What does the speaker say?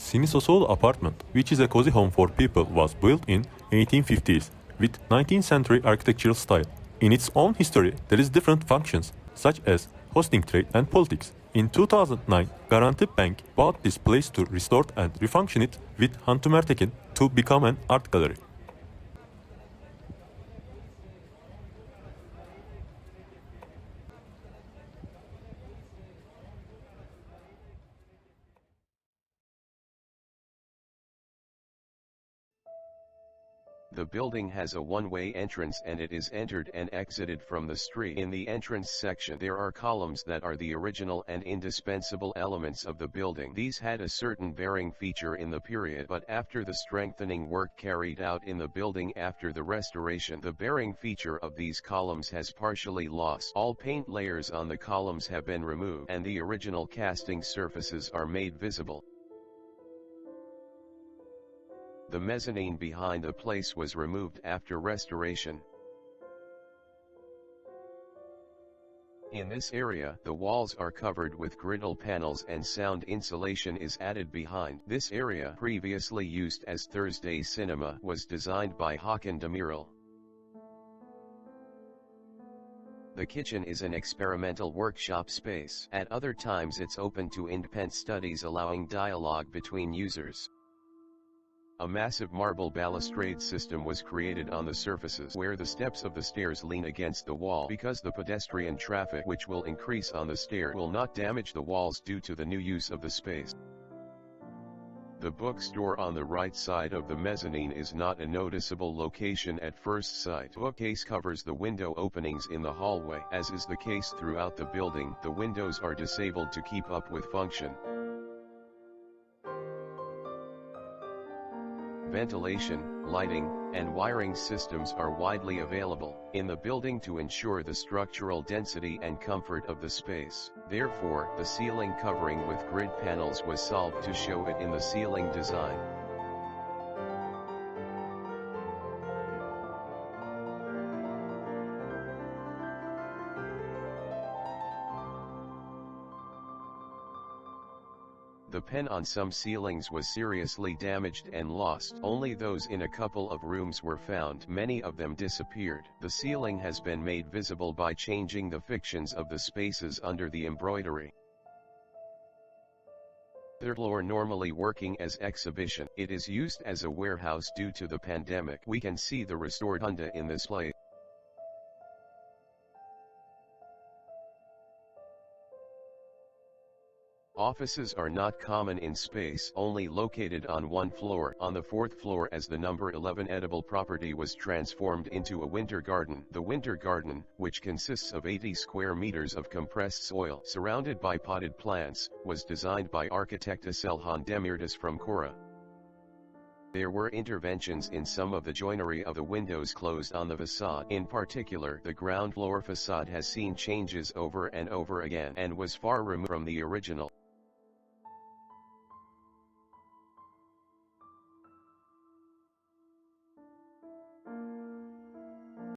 Sinisosol apartment, which is a cozy home for people, was built in 1850s with 19th century architectural style. In its own history, there is different functions, such as hosting trade and politics. In 2009, Garanti Bank bought this place to restore and refunction it with Hantumertekin to become an art gallery. The building has a one-way entrance and it is entered and exited from the street. In the entrance section there are columns that are the original and indispensable elements of the building. These had a certain bearing feature in the period, but after the strengthening work carried out in the building after the restoration, the bearing feature of these columns has partially lost. All paint layers on the columns have been removed and the original casting surfaces are made visible. The mezzanine behind the place was removed after restoration. In this area, the walls are covered with griddle panels and sound insulation is added behind. This area, previously used as Thursday Cinema, was designed by Hakan Demirel. The kitchen is an experimental workshop space. At other times it's open to independent studies allowing dialogue between users. A massive marble balustrade system was created on the surfaces where the steps of the stairs lean against the wall because the pedestrian traffic which will increase on the stair will not damage the walls due to the new use of the space. The bookstore on the right side of the mezzanine is not a noticeable location at first sight. Bookcase covers the window openings in the hallway. As is the case throughout the building, the windows are disabled to keep up with function. Ventilation, lighting, and wiring systems are widely available in the building to ensure the structural density and comfort of the space. Therefore, the ceiling covering with grid panels was solved to show it in the ceiling design. The pen on some ceilings was seriously damaged and lost. Only those in a couple of rooms were found. Many of them disappeared. The ceiling has been made visible by changing the fictions of the spaces under the embroidery. Third floor normally working as exhibition. It is used as a warehouse due to the pandemic. We can see the restored Honda in this place. Offices are not common in space, only located on one floor. On the fourth floor, as the number 11 edible property was transformed into a winter garden. The winter garden, which consists of 80 square meters of compressed soil surrounded by potted plants, was designed by architect Selhan Demirtas from Kora. There were interventions in some of the joinery of the windows closed on the facade. In particular, the ground floor facade has seen changes over and over again and was far removed from the original.